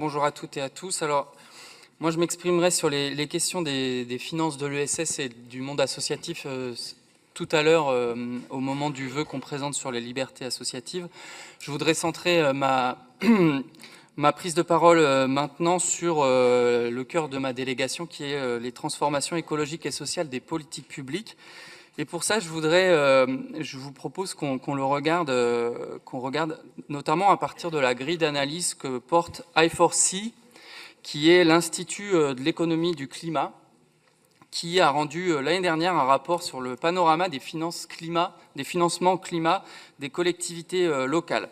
Bonjour à toutes et à tous. Alors, moi, je m'exprimerai sur les questions des finances de l'ESS et du monde associatif tout à l'heure, au moment du vœu qu'on présente sur les libertés associatives. Je voudrais centrer ma prise de parole maintenant sur le cœur de ma délégation, qui est les transformations écologiques et sociales des politiques publiques. Et pour ça, je vous propose qu'on regarde notamment à partir de la grille d'analyse que porte I4C, qui est l'Institut de l'économie du climat, qui a rendu l'année dernière un rapport sur le panorama des financements climat des collectivités locales.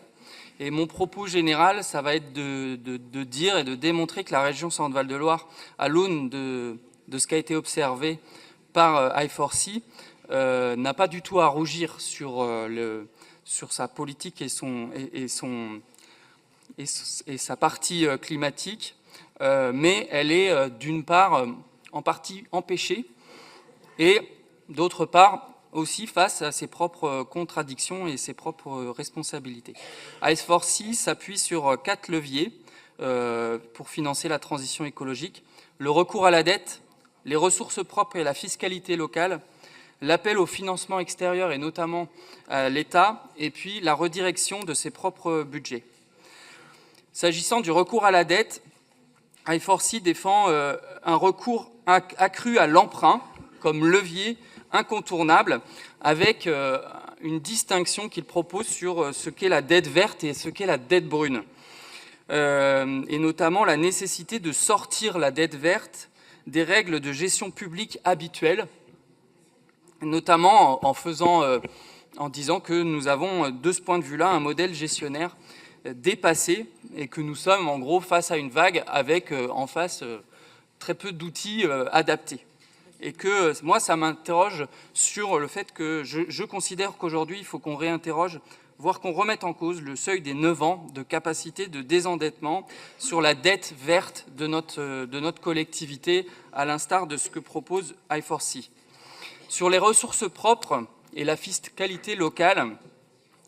Et mon propos général, ça va être de dire et de démontrer que la région Centre-Val de Loire, à l'aune de ce qui a été observé par I4C, n'a pas du tout à rougir sur sa politique et sa partie climatique, mais elle est d'une part en partie empêchée et d'autre part aussi face à ses propres contradictions et ses propres responsabilités. I4C s'appuie sur 4 leviers pour financer la transition écologique: le recours à la dette, les ressources propres et la fiscalité locale, l'appel au financement extérieur et notamment à l'État, et puis la redirection de ses propres budgets. S'agissant du recours à la dette, I4C défend un recours accru à l'emprunt comme levier incontournable, avec une distinction qu'il propose sur ce qu'est la dette verte et ce qu'est la dette brune, et notamment la nécessité de sortir la dette verte des règles de gestion publique habituelles, notamment en disant que nous avons, de ce point de vue-là, un modèle gestionnaire dépassé et que nous sommes en gros face à une vague avec en face très peu d'outils adaptés. Et que moi, ça m'interroge sur le fait que je considère qu'aujourd'hui, il faut qu'on réinterroge, voire qu'on remette en cause le seuil des 9 ans de capacité de désendettement sur la dette verte de notre collectivité, à l'instar de ce que propose I4C. Sur les ressources propres et la fiscalité locale,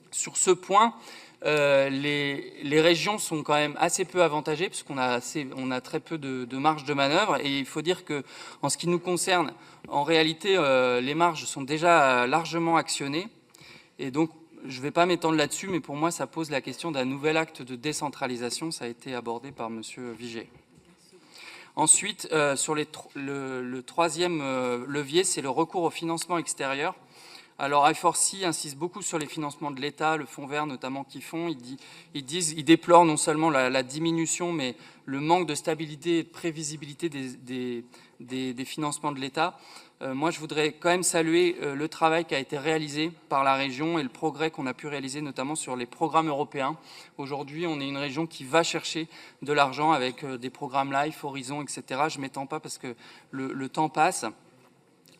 sur ce point, les régions sont quand même assez peu avantagées puisqu'on a très peu de marge de manœuvre. Et il faut dire qu'en ce qui nous concerne, en réalité, les marges sont déjà largement actionnées. Et donc, je ne vais pas m'étendre là-dessus, mais pour moi, ça pose la question d'un nouvel acte de décentralisation. Ça a été abordé par M. Viget. Ensuite, sur le troisième levier, c'est le recours au financement extérieur. Alors I4C insiste beaucoup sur les financements de l'État, le fonds vert notamment qu'ils font. Ils déplorent non seulement la diminution, mais le manque de stabilité et de prévisibilité des financements de l'État. Moi, je voudrais quand même saluer le travail qui a été réalisé par la région et le progrès qu'on a pu réaliser, notamment sur les programmes européens. Aujourd'hui, on est une région qui va chercher de l'argent avec des programmes LIFE, Horizon, etc. Je ne m'étends pas parce que le temps passe.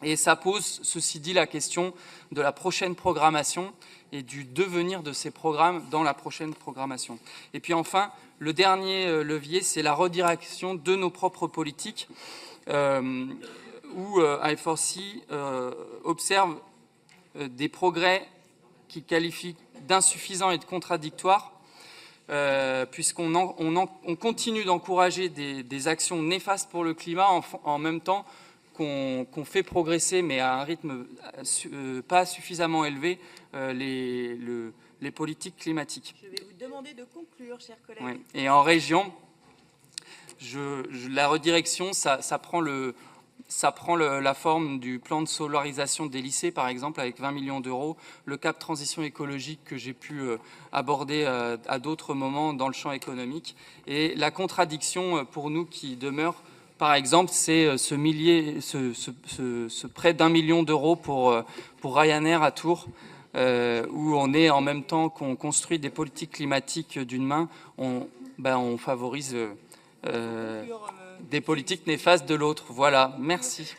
Et ça pose, ceci dit, la question de la prochaine programmation et du devenir de ces programmes dans la prochaine programmation. Et puis enfin, le dernier levier, c'est la redirection de nos propres politiques, où I4C observe des progrès qu'il qualifie d'insuffisants et de contradictoires, puisqu'on continue d'encourager des actions néfastes pour le climat en même temps qu'on fait progresser, mais à un rythme pas suffisamment élevé, les politiques climatiques. Je vais vous demander de conclure, chers collègues. Oui. Et en région, la redirection, ça prend la forme du plan de solarisation des lycées, par exemple, avec 20 millions d'euros, le cap transition écologique que j'ai pu aborder à d'autres moments dans le champ économique. Et la contradiction pour nous qui demeure, par exemple, c'est ce prêt d'1 million d'euros pour Ryanair à Tours, où on est en même temps qu'on construit des politiques climatiques d'une main, on favorise des politiques néfastes de l'autre. Voilà, merci.